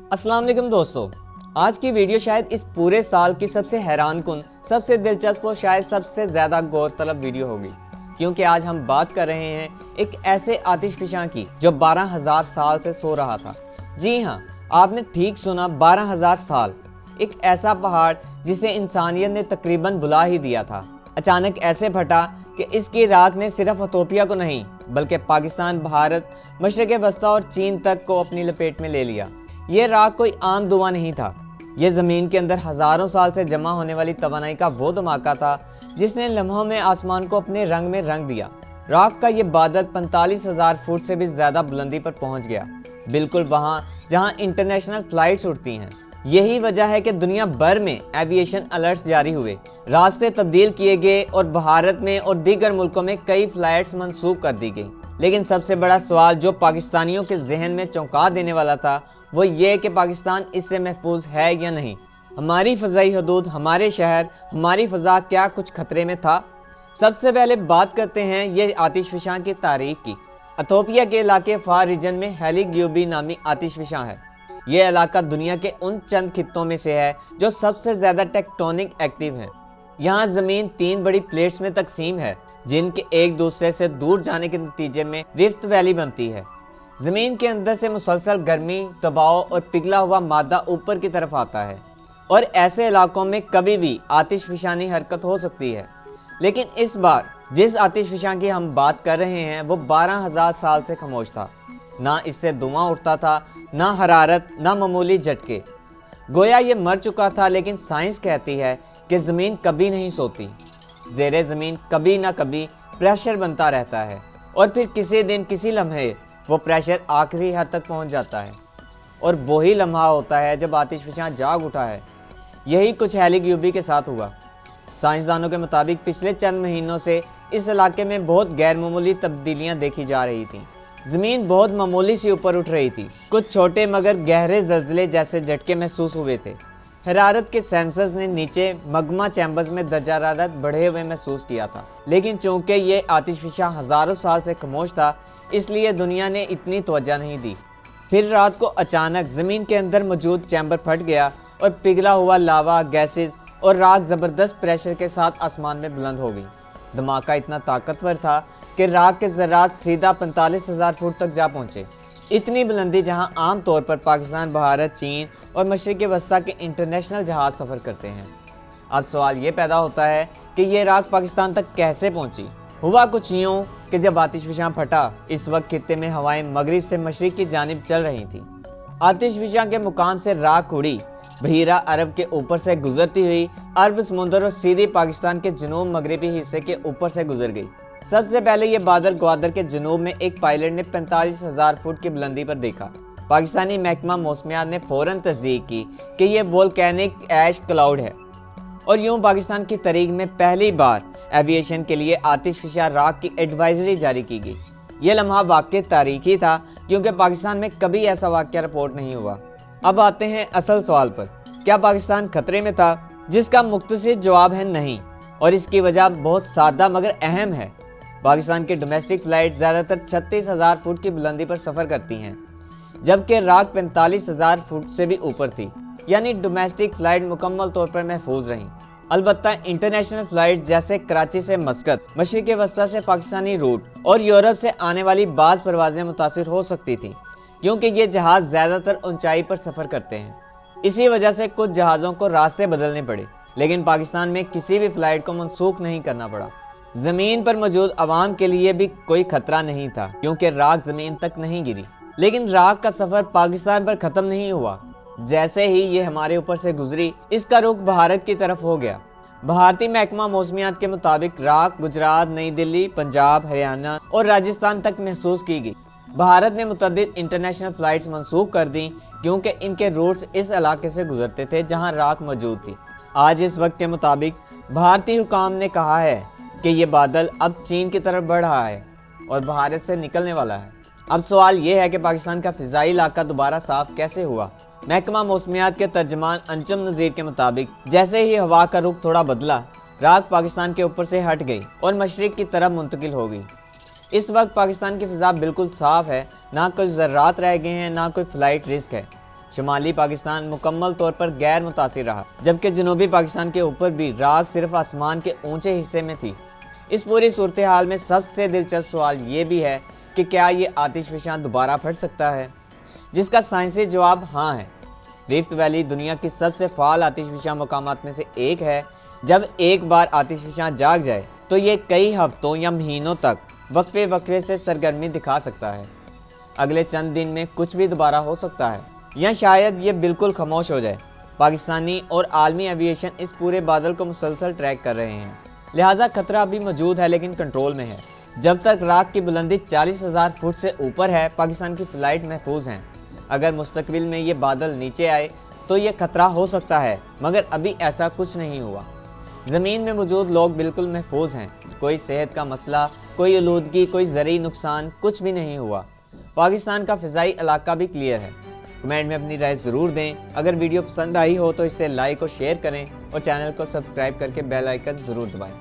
अस्सलाम वालेकुम दोस्तों, आज की वीडियो शायद इस पूरे साल की सबसे हैरान कुन, सबसे दिलचस्प और शायद सबसे ज़्यादा गौर तलब वीडियो होगी, क्योंकि आज हम बात कर रहे हैं एक ऐसे आतिशफशां की जो 12,000 साल से सो रहा था। जी हाँ, आपने ठीक सुना, 12,000 साल। एक ऐसा पहाड़ जिसे इंसानियत ने तकरीबन बुला ही दिया था, अचानक ऐसे फटा कि इसकी राख ने सिर्फ इथोपिया को नहीं बल्कि पाकिस्तान, भारत, मशरिक़ वस्ता और चीन तक को अपनी लपेट में ले लिया। ये राख कोई आम धुआं नहीं था, ये ज़मीन के अंदर हज़ारों साल से जमा होने वाली तवानाई का वो धमाका था जिसने लम्हों में आसमान को अपने रंग में रंग दिया। राख का ये बादल 45,000 फुट से भी ज़्यादा बुलंदी पर पहुंच गया, बिल्कुल वहाँ जहाँ इंटरनेशनल फ़्लाइट्स उड़ती हैं। यही वजह है कि दुनिया भर में एविएशन अलर्ट्स जारी हुए, रास्ते तब्दील किए गए और भारत में और दीगर मुल्कों में कई फ़्लाइट्स मंसूख कर दी गई। लेकिन सबसे बड़ा सवाल जो पाकिस्तानियों के जहन में चौंका देने वाला था वो ये कि पाकिस्तान इससे महफूज है या नहीं। हमारी फ़ज़ाई हदूद, हमारे शहर, हमारी फ़ज़ा क्या कुछ खतरे में था? सबसे पहले बात करते हैं ये आतिशफशां की तारीख की। इथोपिया के इलाके फार रीजन में हेलीग्यूबी नामी आतिशफशां है। ये इलाका दुनिया के उन चंद खित्तों में से है जो सबसे ज़्यादा टेक्टोनिक एक्टिव हैं। यहाँ ज़मीन 3 बड़ी प्लेट्स में तकसीम है जिनके एक दूसरे से दूर जाने के नतीजे में रिफ्ट वैली बनती है। ज़मीन के अंदर से मुसलसल गर्मी, दबाव और पिघला हुआ मादा ऊपर की तरफ आता है और ऐसे इलाकों में कभी भी आतिशफशानी हरकत हो सकती है। लेकिन इस बार जिस आतिशफशां की हम बात कर रहे हैं वो 12,000 साल से खामोश था। ना इससे धुआं उठता था, ना हरारत, ना मामूली झटके। गोया ये मर चुका था, लेकिन साइंस कहती है कि ज़मीन कभी नहीं सोती। ज़ेरे ज़मीन कभी ना कभी प्रेशर बनता रहता है और फिर किसी दिन किसी लम्हे वो प्रेशर आखिरी हद तक पहुंच जाता है और वही लम्हा होता है जब आतिशफशां जाग उठा है। यही कुछ हेलीग्यूबी के साथ हुआ। साइंसदानों के मुताबिक पिछले चंद महीनों से इस इलाके में बहुत गैर मामूली तब्दीलियाँ देखी जा रही थीं। ज़मीन बहुत मामूली सी ऊपर उठ रही थी, कुछ छोटे मगर गहरे ज़लज़ले जैसे झटके महसूस हुए थे। हरारत के सेंसर्स ने नीचे मगमा चैम्बर्स में दर्जा हरारत बढ़े हुए महसूस किया था, लेकिन चूंकि ये आतिशफशां हज़ारों साल से खामोश था इसलिए दुनिया ने इतनी तवज्जो नहीं दी। फिर रात को अचानक ज़मीन के अंदर मौजूद चैम्बर फट गया और पिघला हुआ लावा, गैसेस और राख ज़बरदस्त प्रेशर के साथ आसमान में बुलंद हो गई। धमाका इतना ताकतवर था कि राख के ज़र्रात सीधा 45,000 फुट तक जा पहुँचे। इतनी बुलंदी जहां आम तौर पर पाकिस्तान, भारत, चीन और मशरिक़ वस्ता के इंटरनेशनल जहाज़ सफ़र करते हैं। अब सवाल ये पैदा होता है कि ये राख पाकिस्तान तक कैसे पहुंची? हुआ कुछ यूँ कि जब आतिशफशां फटा, इस वक्त खित्ते में हवाएं मगरिब से मशरिक़ की जानिब चल रही थीं। आतिशफशां के मुकाम से राख उड़ी, बहीरा अरब के ऊपर से गुजरती हुई अरब समुंदर और सीधी पाकिस्तान के जनूब मगरबी हिस्से के ऊपर से गुजर गई। सबसे पहले ये बादल ग्वादर के जनूब में एक पायलट ने 45,000 फुट की बुलंदी पर देखा। पाकिस्तानी महकमा मौसमियात ने फ़ौरन तस्दीक की कि यह वोल्केनिक ऐश क्लाउड है और यूं पाकिस्तान की तारीख में पहली बार एविएशन के लिए आतिशफशां राख की एडवाइजरी जारी की गई। यह लम्हा वाकई तारीखी था क्योंकि पाकिस्तान में कभी ऐसा वाक़या रिपोर्ट नहीं हुआ। अब आते हैं असल सवाल पर, क्या पाकिस्तान खतरे में था? जिसका मुख्तसर जवाब है नहीं, और इसकी वजह बहुत सादा मगर अहम है। पाकिस्तान की डोमेस्टिक फ़्लाइट ज़्यादातर 36,000 फुट की बुलंदी पर सफ़र करती हैं, जबकि राख 45,000 फुट से भी ऊपर थी, यानी डोमेस्टिक फ़्लाइट मुकम्मल तौर पर महफूज रहीं। अलबत्ता इंटरनेशनल फ़्लाइट जैसे कराची से मस्कत, मशरिक़ वस्ता से पाकिस्तानी रूट और यूरोप से आने वाली बाज़ परवाज़ें मुतासिर हो सकती थीं, क्योंकि ये जहाज़ ज़्यादातर ऊंचाई पर सफ़र करते हैं। इसी वजह से कुछ जहाज़ों को रास्ते बदलने पड़े, लेकिन पाकिस्तान में किसी भी फ़्लाइट को मनसूख नहीं करना पड़ा। ज़मीन पर मौजूद आवाम के लिए भी कोई खतरा नहीं था क्योंकि राख ज़मीन तक नहीं गिरी। लेकिन राख का सफ़र पाकिस्तान पर ख़त्म नहीं हुआ। जैसे ही ये हमारे ऊपर से गुजरी, इसका रुख भारत की तरफ हो गया। भारतीय महकमा मौसमियात के मुताबिक राख गुजरात, नई दिल्ली, पंजाब, हरियाणा और राजस्थान तक महसूस की गई। भारत ने मुतअद्दिद इंटरनेशनल फ़्लाइट्स मनसूख कर दी क्योंकि इनके रूट्स इस इलाके से गुजरते थे जहाँ राख मौजूद थी। आज इस वक्त के मुताबिक भारतीय हुकाम ने कहा है कि ये बादल अब चीन की तरफ बढ़ रहा है और भारत से निकलने वाला है। अब सवाल ये है कि पाकिस्तान का फ़िज़ाई इलाका दोबारा साफ़ कैसे हुआ? महकमा मौसमियात के तर्जमान अंजुम नज़ीर के मुताबिक जैसे ही हवा का रुख थोड़ा बदला, राख पाकिस्तान के ऊपर से हट गई और मशरिक़ की तरफ मुंतकिल हो गई। इस वक्त पाकिस्तान की फ़िज़ा बिल्कुल साफ़ है, ना कोई ज़र्रात रह गए हैं, ना कोई फ़्लाइट रिस्क है। شمالی پاکستان مکمل طور پر غیر متاثر رہا، جبکہ جنوبی پاکستان کے اوپر بھی راکھ صرف آسمان کے اونچے حصے میں تھی۔ اس پوری صورتحال میں سب سے دلچسپ سوال یہ بھی ہے کہ کیا یہ آتش فشاں دوبارہ پھٹ سکتا ہے، جس کا سائنسی جواب ہاں ہے۔ ریفٹ ویلی دنیا کی سب سے فعال آتش فشاں مقامات میں سے ایک ہے۔ جب ایک بار آتش فشاں جاگ جائے تو یہ کئی ہفتوں یا مہینوں تک وقفے سے سرگرمی دکھا سکتا ہے۔ اگلے چند دن میں کچھ بھی دوبارہ ہو سکتا ہے، یا شاید یہ بالکل خاموش ہو جائے۔ پاکستانی اور عالمی ایویشن اس پورے بادل کو مسلسل ٹریک کر رہے ہیں، لہٰذا خطرہ ابھی موجود ہے لیکن کنٹرول میں ہے۔ جب تک راکھ کی بلندی 40,000 فٹ سے اوپر ہے، پاکستان کی فلائٹ محفوظ ہیں۔ اگر مستقبل میں یہ بادل نیچے آئے تو یہ خطرہ ہو سکتا ہے، مگر ابھی ایسا کچھ نہیں ہوا۔ زمین میں موجود لوگ بالکل محفوظ ہیں، کوئی صحت کا مسئلہ، کوئی آلودگی، کوئی زرعی نقصان، کچھ بھی نہیں ہوا۔ پاکستان کا فضائی علاقہ بھی کلیئر ہے۔ کمنٹ میں اپنی رائے ضرور دیں۔ اگر ویڈیو پسند آئی ہو تو اسے لائک اور شیئر کریں، اور چینل کو سبسکرائب کر کے بیل آئیکن ضرور دبائیں۔